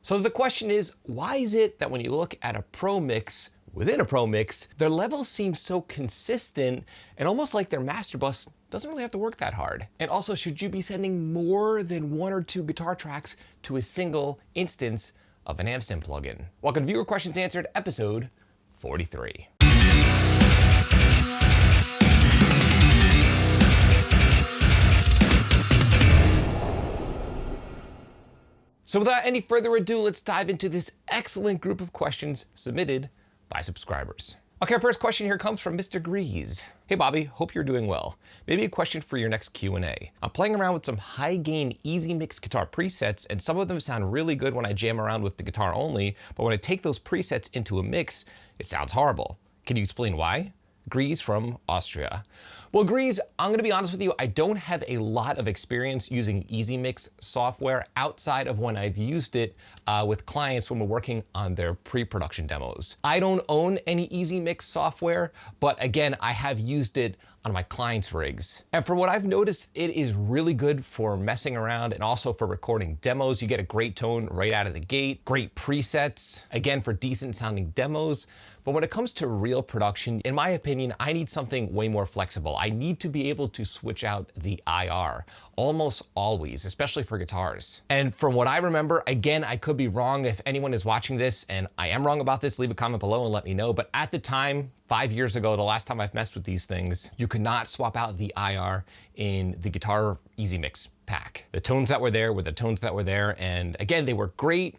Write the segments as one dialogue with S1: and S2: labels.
S1: So the question is, why is it that when you look at a pro mix within a pro mix, their levels seem so consistent and almost like their master bus doesn't really have to work that hard? And also, should you be sending more than 1 or 2 guitar tracks to a single instance of an AmpSim plugin? Welcome to Viewer Questions Answered, episode 43. So without any further ado, let's dive into this excellent group of questions submitted by subscribers. Okay, our first question here comes from Mr. Grease. Hey Bobby, hope you're doing well. Maybe a question for your next Q&A. I'm playing around with some high gain, easy mix guitar presets, and some of them sound really good when I jam around with the guitar only, but when I take those presets into a mix, it sounds horrible. Can you explain why? Grease from Austria. Well, Grease, I'm gonna be honest with you, I don't have a lot of experience using EasyMix software outside of when I've used it with clients when we're working on their pre-production demos. I don't own any EasyMix software, but again, I have used it on my clients' rigs. And for what I've noticed, it is really good for messing around and also for recording demos. You get a great tone right out of the gate, great presets, again, for decent sounding demos. But when it comes to real production, in my opinion, I need something way more flexible. I need to be able to switch out the IR almost always, especially for guitars. And from what I remember, again, I could be wrong. If anyone is watching this and I am wrong about this, leave a comment below and let me know. But at the time, 5 years ago, the last time I've messed with these things, you could not swap out the IR in the Guitar EasyMix pack. The tones that were there were the tones that were there. And again, they were great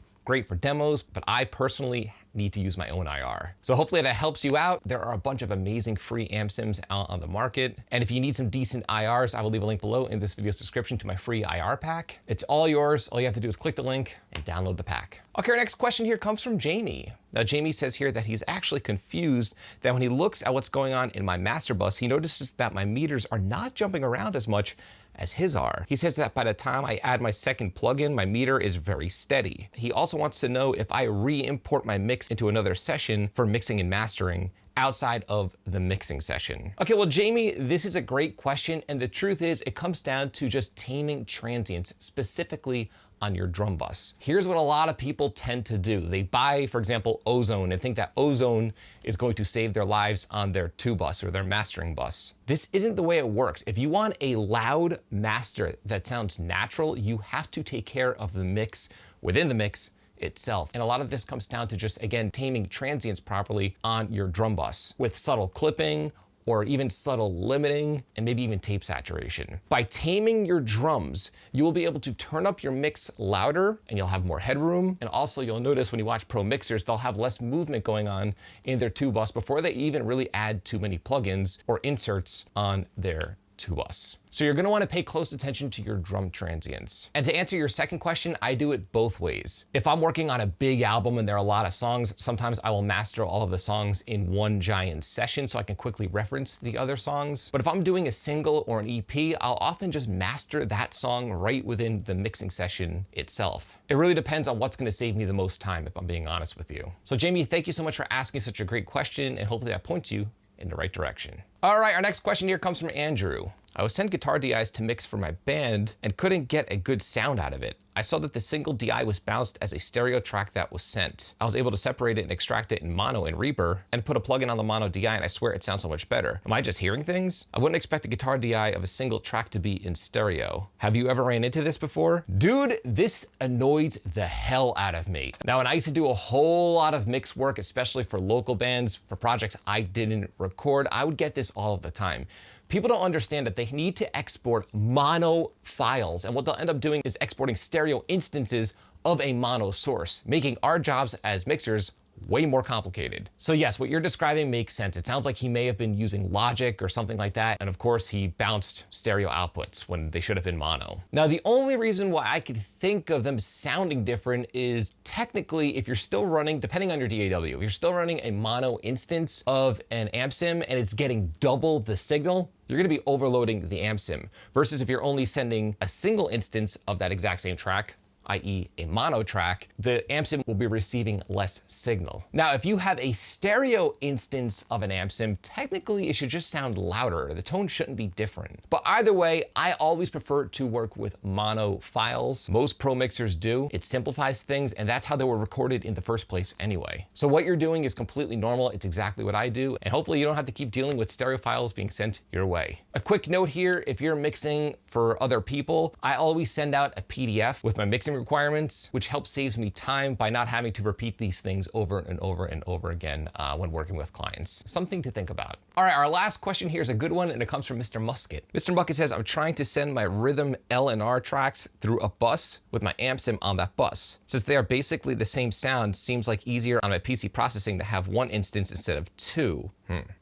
S1: for demos, but I personally need to use my own IR. So hopefully that helps you out. There are a bunch of amazing free AmpSims out on the market. And if you need some decent IRs, I will leave a link below in this video's description to my free IR pack. It's all yours. All you have to do is click the link and download the pack. Okay, our next question here comes from Jamie. Now, Jamie says here that he's actually confused that when he looks at what's going on in my master bus, he notices that my meters are not jumping around as much as his are. He says that by the time I add my second plugin, my meter is very steady. He also wants to know if I re-import my mix into another session for mixing and mastering outside of the mixing session. Okay, well, Jamie, this is a great question. And the truth is, it comes down to just taming transients, specifically on your drum bus. Here's what a lot of people tend to do. They buy, for example, Ozone and think that Ozone is going to save their lives on their 2 bus or their mastering bus. This isn't the way it works. If you want a loud master that sounds natural, you have to take care of the mix within the mix itself. And a lot of this comes down to just, again, taming transients properly on your drum bus with subtle clipping or even subtle limiting, and maybe even tape saturation. By taming your drums, you will be able to turn up your mix louder and you'll have more headroom. And also you'll notice when you watch pro mixers, they'll have less movement going on in their 2 bus before they even really add too many plugins or inserts on their 2 bus. So you're gonna wanna pay close attention to your drum transients. And to answer your second question, I do it both ways. If I'm working on a big album and there are a lot of songs, sometimes I will master all of the songs in one giant session so I can quickly reference the other songs. But if I'm doing a single or an EP, I'll often just master that song right within the mixing session itself. It really depends on what's gonna save me the most time, if I'm being honest with you. So Jamie, thank you so much for asking such a great question, and hopefully that points you in the right direction. All right, our next question here comes from Andrew. I was sent guitar DIs to mix for my band and couldn't get a good sound out of it. I saw that the single DI was bounced as a stereo track that was sent. I was able to separate it and extract it in mono in Reaper and put a plugin on the mono DI, and I swear it sounds so much better. Am I just hearing things? I wouldn't expect a guitar DI of a single track to be in stereo. Have you ever ran into this before? Dude, this annoys the hell out of me. Now, when I used to do a whole lot of mix work, especially for local bands, for projects I didn't record, I would get this all of the time. People don't understand that they need to export mono files, and what they'll end up doing is exporting stereo instances of a mono source, making our jobs as mixers way more complicated. So yes, what you're describing makes sense. It sounds like he may have been using Logic or something like that. And of course he bounced stereo outputs when they should have been mono. Now, the only reason why I could think of them sounding different is technically if you're still running, depending on your DAW, if you're still running a mono instance of an AmpSim and it's getting double the signal, you're gonna be overloading the AmpSim versus if you're only sending a single instance of that exact same track i.e. a mono track, the amp sim will be receiving less signal. Now, if you have a stereo instance of an amp sim, technically it should just sound louder. The tone shouldn't be different. But either way, I always prefer to work with mono files. Most pro mixers do. It simplifies things, and that's how they were recorded in the first place anyway. So what you're doing is completely normal. It's exactly what I do, and hopefully you don't have to keep dealing with stereo files being sent your way. A quick note here, if you're mixing for other people, I always send out a PDF with my mixing requirements, which helps saves me time by not having to repeat these things over and over and over again when working with clients. Something to think about. All right, our last question here is a good one, and it comes from Mr. Musket. Mr. Musket says, I'm trying to send my rhythm L and R tracks through a bus with my amp sim on that bus. Since they are basically the same sound, seems like easier on my PC processing to have one instance instead of two.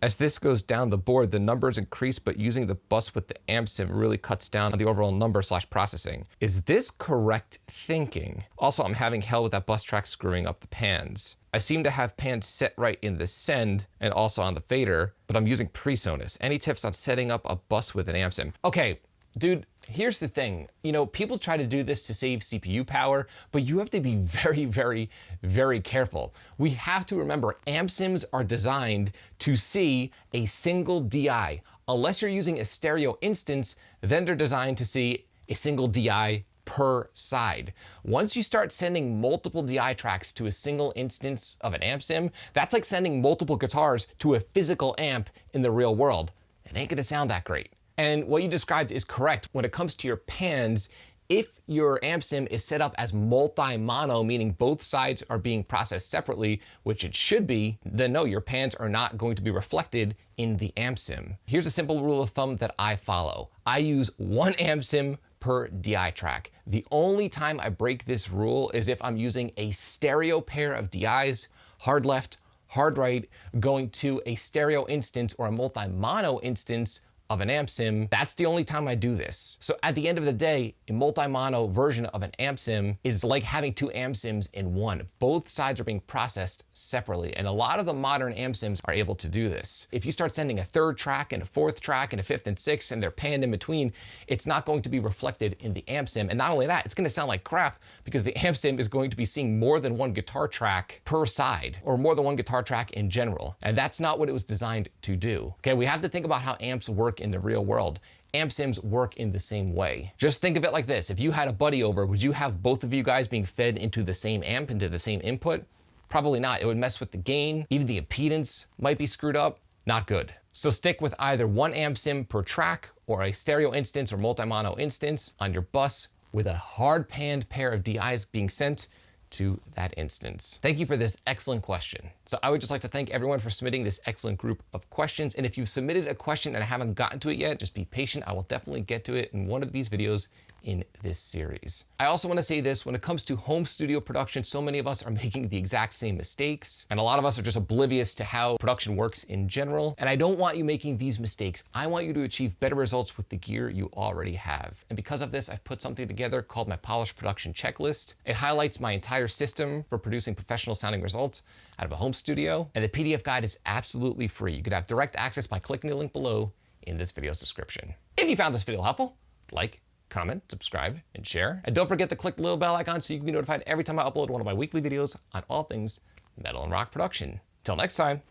S1: As this goes down the board, the numbers increase, but using the bus with the amp sim really cuts down on the overall number / processing. Is this correct thinking? Also, I'm having hell with that bus track screwing up the pans. I seem to have pans set right in the send and also on the fader, but I'm using PreSonus. Any tips on setting up a bus with an amp sim? Okay, dude, here's the thing. You know, people try to do this to save CPU power, but you have to be very, very, very careful. We have to remember amp sims are designed to see a single DI. Unless you're using a stereo instance, then they're designed to see a single DI per side. Once you start sending multiple DI tracks to a single instance of an amp sim, that's like sending multiple guitars to a physical amp in the real world. It ain't gonna sound that great. And what you described is correct. When it comes to your pans, if your amp sim is set up as multi-mono, meaning both sides are being processed separately, which it should be, then no, your pans are not going to be reflected in the amp sim. Here's a simple rule of thumb that I follow. I use one amp sim per DI track. The only time I break this rule is if I'm using a stereo pair of DIs, hard left, hard right, going to a stereo instance or a multi-mono instance of an amp sim. That's the only time I do this. So at the end of the day, a multi-mono version of an amp sim is like having two amp sims in one. Both sides are being processed separately, and a lot of the modern amp sims are able to do this. If you start sending a third track and a fourth track and a fifth and sixth and they're panned in between, it's not going to be reflected in the amp sim. And not only that, it's gonna sound like crap because the amp sim is going to be seeing more than one guitar track per side, or more than one guitar track in general. And that's not what it was designed to do. Okay, we have to think about how amps work in the real world. Amp sims work in the same way. Just think of it like this. If you had a buddy over, would you have both of you guys being fed into the same amp, into the same input? Probably not. It would mess with the gain. Even the impedance might be screwed up. Not good. So stick with either one amp sim per track or a stereo instance or multi-mono instance on your bus with a hard panned pair of DIs being sent to that instance. Thank you for this excellent question. So I would just like to thank everyone for submitting this excellent group of questions. And if you've submitted a question and I haven't gotten to it yet, just be patient. I will definitely get to it in one of these videos in this series. I also want to say this, when it comes to home studio production, so many of us are making the exact same mistakes, and a lot of us are just oblivious to how production works in general. And I don't want you making these mistakes. I want you to achieve better results with the gear you already have. And because of this, I've put something together called my polished production checklist. It highlights my entire system for producing professional sounding results out of a home studio. And the PDF guide is absolutely free. You could have direct access by clicking the link below in this video's description. If you found this video helpful, like, comment, subscribe, and share. And don't forget to click the little bell icon so you can be notified every time I upload one of my weekly videos on all things metal and rock production. Till next time,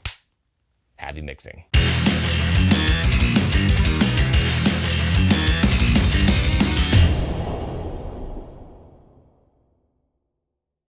S1: happy mixing.